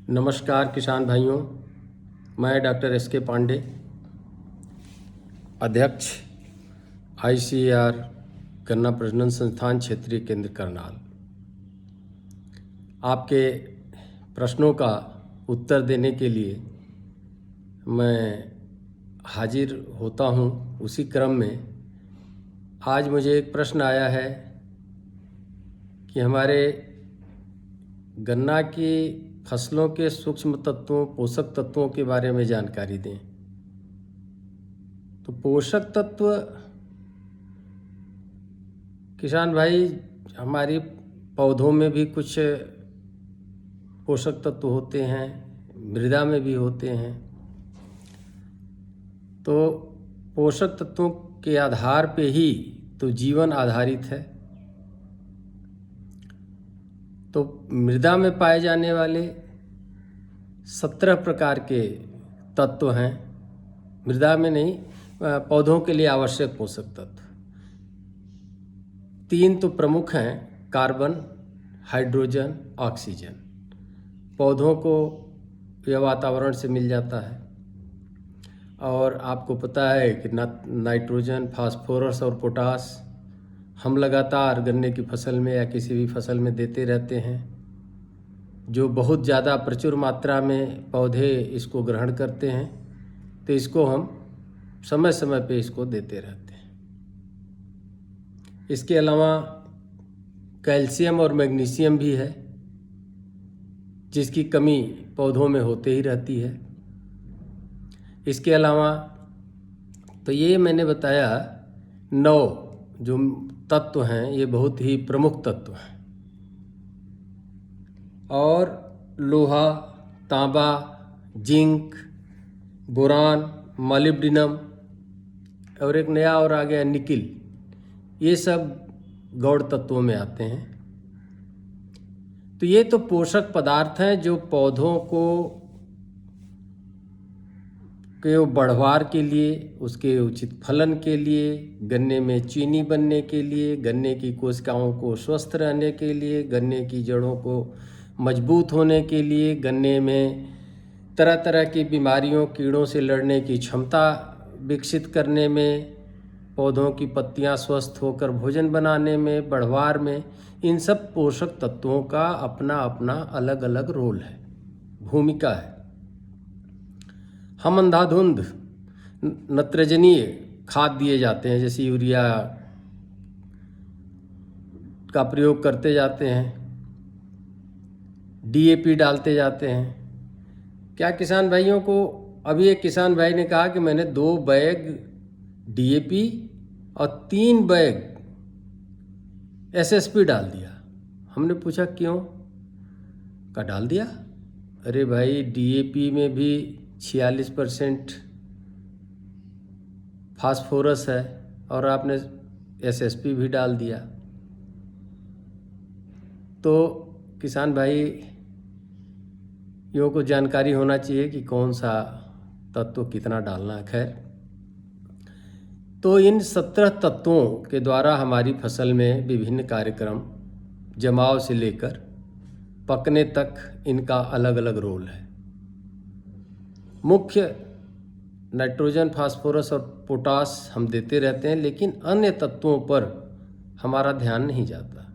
नमस्कार किसान भाइयों, मैं डॉक्टर एस के पांडे, अध्यक्ष ICAR गन्ना प्रजनन संस्थान क्षेत्रीय केंद्र करनाल। आपके प्रश्नों का उत्तर देने के लिए मैं हाजिर होता हूं। उसी क्रम में आज मुझे एक प्रश्न आया है कि हमारे गन्ना की फसलों के सूक्ष्म तत्वों, पोषक तत्वों के बारे में जानकारी दें। तो पोषक तत्व किसान भाई, हमारी पौधों में भी कुछ पोषक तत्व होते हैं, मृदा में भी होते हैं। तो पोषक तत्वों के आधार पे ही तो जीवन आधारित है। तो मृदा में पाए जाने वाले 17 प्रकार के तत्व हैं। मृदा में नहीं, पौधों के लिए आवश्यक पोषक तत्व 3 तो प्रमुख हैं: कार्बन, हाइड्रोजन, ऑक्सीजन। पौधों को यह वातावरण से मिल जाता है। और आपको पता है कि नाइट्रोजन, फास्फोरस और पोटास हम लगातार गन्ने की फसल में या किसी भी फसल में देते रहते हैं, जो बहुत ज़्यादा प्रचुर मात्रा में पौधे इसको ग्रहण करते हैं। तो इसको हम समय समय पे इसको देते रहते हैं। इसके अलावा कैल्शियम और मैग्नीशियम भी है, जिसकी कमी पौधों में होते ही रहती है। इसके अलावा तो ये मैंने बताया 9 जो तत्व हैं, ये बहुत ही प्रमुख तत्व हैं। और लोहा, तांबा, जिंक, बोरान, मॉलिब्डेनम और एक नया और आ गया निकिल, ये सब गौण तत्वों में आते हैं। तो ये तो पोषक पदार्थ हैं जो पौधों को के बढ़वार के लिए, उसके उचित फलन के लिए, गन्ने में चीनी बनने के लिए, गन्ने की कोशिकाओं को स्वस्थ रहने के लिए, गन्ने की जड़ों को मजबूत होने के लिए, गन्ने में तरह तरह की बीमारियों, कीड़ों से लड़ने की क्षमता विकसित करने में, पौधों की पत्तियां स्वस्थ होकर भोजन बनाने में, बढ़वार में, इन सब पोषक तत्वों का अपना अपना अलग अलग रोल है, भूमिका है। हम अंधाधुंध नत्रजनीय खाद दिए जाते हैं, जैसे यूरिया का प्रयोग करते जाते हैं, DAP डालते जाते हैं। क्या किसान भाइयों को, अभी एक किसान भाई ने कहा कि मैंने 2 बैग DAP और 3 बैग SSP डाल दिया। हमने पूछा क्यों? का डाल दिया। अरे भाई, DAP में भी 46% फास्फोरस है और आपने SSP भी डाल दिया। तो किसान भाई यों को जानकारी होना चाहिए कि कौन सा तत्व कितना डालना है। खैर, तो इन 17 तत्वों के द्वारा हमारी फसल में विभिन्न कार्यक्रम, जमाव से लेकर पकने तक, इनका अलग अलग रोल है। मुख्य नाइट्रोजन, फास्फोरस और पोटास हम देते रहते हैं, लेकिन अन्य तत्वों पर हमारा ध्यान नहीं जाता।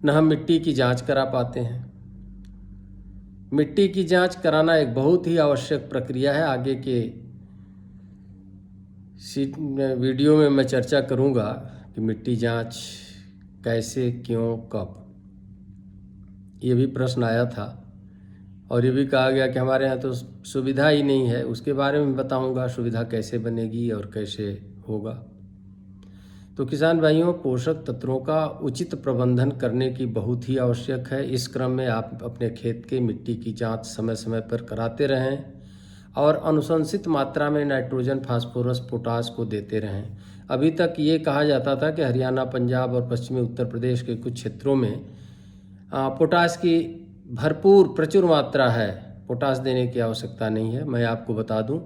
न हम मिट्टी की जांच करा पाते हैं। मिट्टी की जांच कराना एक बहुत ही आवश्यक प्रक्रिया है। आगे के वीडियो में मैं चर्चा करूंगा कि मिट्टी जांच कैसे, क्यों, कब। ये भी प्रश्न आया था और ये भी कहा गया कि हमारे यहाँ तो सुविधा ही नहीं है। उसके बारे में बताऊंगा, सुविधा कैसे बनेगी और कैसे होगा। तो किसान भाइयों, पोषक तत्वों का उचित प्रबंधन करने की बहुत ही आवश्यक है। इस क्रम में आप अपने खेत के मिट्टी की जांच समय समय पर कराते रहें और अनुशंसित मात्रा में नाइट्रोजन, फास्फोरस, पोटास को देते रहें। अभी तक ये कहा जाता था कि हरियाणा, पंजाब और पश्चिमी उत्तर प्रदेश के कुछ क्षेत्रों में पोटास की भरपूर प्रचुर मात्रा है, पोटास देने की आवश्यकता नहीं है। मैं आपको बता दूं,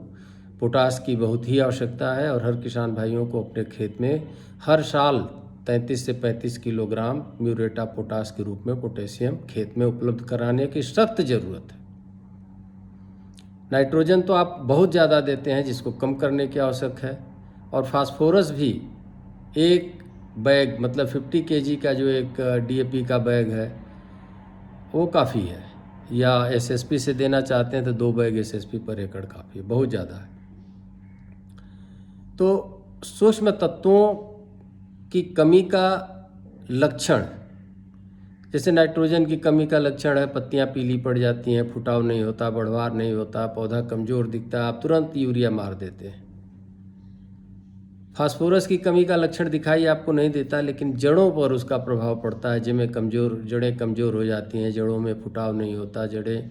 पोटास की बहुत ही आवश्यकता है और हर किसान भाइयों को अपने खेत में हर साल 33 से 35 किलोग्राम म्यूरेट ऑफ पोटाश के रूप में पोटेशियम खेत में उपलब्ध कराने की सख्त ज़रूरत है। नाइट्रोजन तो आप बहुत ज़्यादा देते हैं जिसको कम करने की आवश्यक है। और फास्फोरस भी एक बैग मतलब 50 kg का जो एक DAP का बैग है वो काफ़ी है, या SSP से देना चाहते हैं तो 2 बैग SSP पर एकड़ काफ़ी है, बहुत ज़्यादा है। तो सूक्ष्म तत्वों की कमी का लक्षण, जैसे नाइट्रोजन की कमी का लक्षण है पत्तियां पीली पड़ जाती हैं, फुटाव नहीं होता, बढ़वार नहीं होता, पौधा कमज़ोर दिखता है, आप तुरंत यूरिया मार देते हैं। फास्फोरस की कमी का लक्षण दिखाई आपको नहीं देता, लेकिन जड़ों पर उसका प्रभाव पड़ता है, जड़ें कमज़ोर हो जाती हैं, जड़ों में फुटाव नहीं होता, जड़ें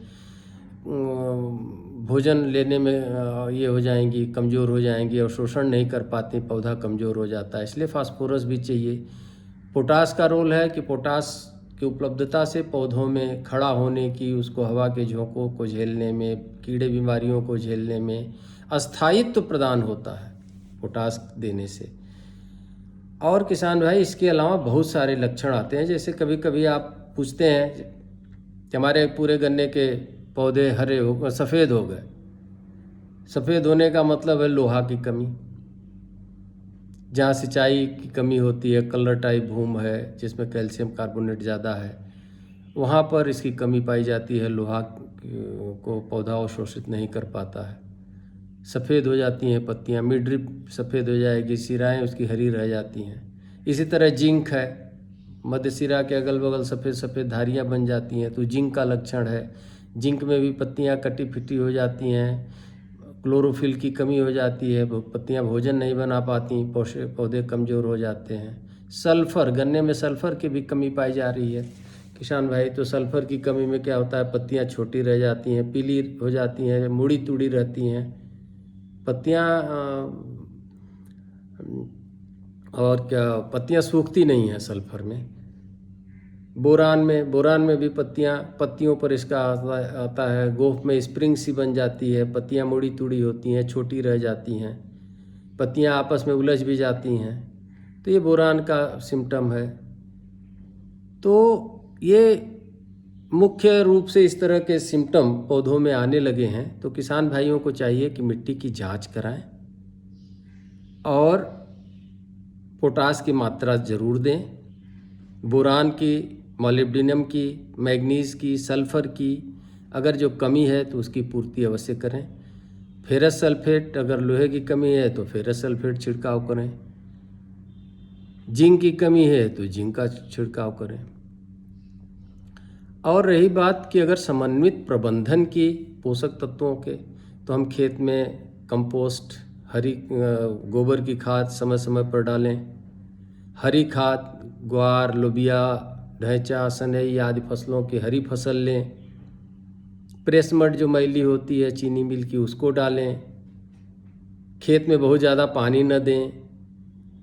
भोजन लेने में ये हो जाएंगी, कमज़ोर हो जाएंगी और शोषण नहीं कर पाती, पौधा कमज़ोर हो जाता है। इसलिए फास्फोरस भी चाहिए। पोटास का रोल है कि पोटास की उपलब्धता से पौधों में खड़ा होने की, उसको हवा के झोंकों को झेलने में, कीड़े बीमारियों को झेलने में अस्थायित्व प्रदान होता है पोटास देने से। और किसान भाई इसके अलावा बहुत सारे लक्षण आते हैं। जैसे कभी कभी आप पूछते हैं कि हमारे पूरे गन्ने के पौधे सफ़ेद हो गए। सफ़ेद होने का मतलब है लोहा की कमी। जहाँ सिंचाई की कमी होती है, कलर टाइप भूमि है जिसमें कैल्शियम कार्बोनेट ज़्यादा है, वहाँ पर इसकी कमी पाई जाती है। लोहा को पौधा अवशोषित नहीं कर पाता है, सफ़ेद हो जाती हैं पत्तियाँ, मिडरिप सफ़ेद हो जाएगी, सिराएँ उसकी हरी रह जाती हैं। इसी तरह जिंक है, मध्य सिरा के अगल बगल सफ़ेद सफ़ेद धारियाँ बन जाती हैं, तो जिंक का लक्षण है। जिंक में भी पत्तियाँ कटी फिटी हो जाती हैं, क्लोरोफिल की कमी हो जाती है, पत्तियाँ भोजन नहीं बना पाती, पौधे कमज़ोर हो जाते हैं। सल्फ़र, गन्ने में सल्फ़र की भी कमी पाई जा रही है किसान भाई। तो सल्फ़र की कमी में क्या होता है, पत्तियाँ छोटी रह जाती हैं, पीली हो जाती हैं, मुड़ी तुड़ी रहती हैं पत्तियाँ, और क्या पत्तियाँ सूखती नहीं हैं सल्फ़र में। बोरान में भी पत्तियों पर इसका आता है। गोफ में स्प्रिंग सी बन जाती है, पत्तियां मुड़ी तुड़ी होती हैं, छोटी रह जाती हैं, पत्तियां आपस में उलझ भी जाती हैं, तो ये बोरान का सिम्टम है। तो ये मुख्य रूप से इस तरह के सिम्टम पौधों में आने लगे हैं। तो किसान भाइयों को चाहिए कि मिट्टी की जांच कराएं और पोटास की मात्रा ज़रूर दें। बोरान की, मॉलिब्डेनम की, मैग्नीज़ की, सल्फ़र की अगर जो कमी है तो उसकी पूर्ति अवश्य करें। फेरस सल्फेट, अगर लोहे की कमी है तो फेरस सल्फेट छिड़काव करें। जिंक की कमी है तो जिंक का छिड़काव करें। और रही बात कि अगर समन्वित प्रबंधन की पोषक तत्वों के, तो हम खेत में कंपोस्ट, गोबर की खाद समय समय पर डालें। हरी खाद, ग्वार, लोबिया, ढैंचा, सनई आदि फसलों की हरी फसल लें। प्रेस मड जो मैली होती है चीनी मिल की, उसको डालें। खेत में बहुत ज़्यादा पानी न दें।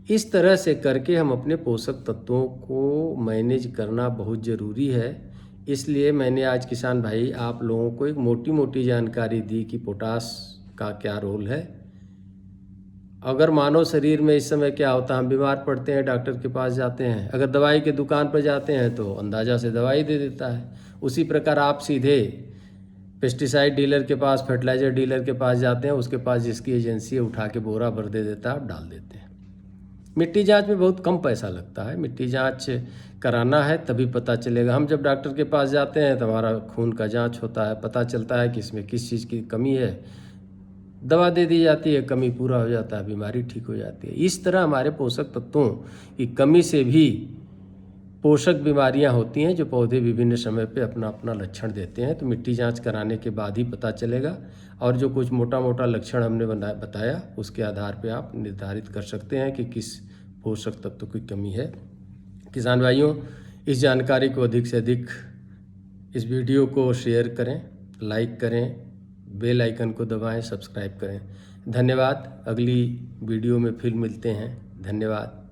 इस तरह से करके हम अपने पोषक तत्वों को मैनेज करना बहुत ज़रूरी है। इसलिए मैंने आज किसान भाई आप लोगों को एक मोटी मोटी जानकारी दी कि पोटास का क्या रोल है। अगर मानव शरीर में इस समय क्या होता है, हम बीमार पड़ते हैं, डॉक्टर के पास जाते हैं, अगर दवाई की दुकान पर जाते हैं तो अंदाज़ा से दवाई दे देता है। उसी प्रकार आप सीधे पेस्टिसाइड डीलर के पास, फर्टिलाइज़र डीलर के पास जाते हैं, उसके पास जिसकी एजेंसी है उठा के बोरा भर दे देता है, आप डाल देते हैं। मिट्टी जांच में बहुत कम पैसा लगता है। मिट्टी जांच कराना है तभी पता चलेगा। हम जब डॉक्टर के पास जाते हैं तो हमारा खून का जांच होता है, पता चलता है कि इसमें किस चीज़ की कमी है, दवा दे दी जाती है, कमी पूरा हो जाता है, बीमारी ठीक हो जाती है। इस तरह हमारे पोषक तत्वों की कमी से भी पोषक बीमारियां होती हैं जो पौधे विभिन्न समय पे अपना अपना लक्षण देते हैं। तो मिट्टी जांच कराने के बाद ही पता चलेगा, और जो कुछ मोटा मोटा लक्षण हमने बताया उसके आधार पे आप निर्धारित कर सकते हैं कि किस पोषक तत्व की कमी है। किसान भाइयों, इस जानकारी को अधिक से अधिक इस वीडियो को शेयर करें, लाइक करें, बेल आइकन को दबाएं, सब्सक्राइब करें। धन्यवाद। अगली वीडियो में फिर मिलते हैं। धन्यवाद।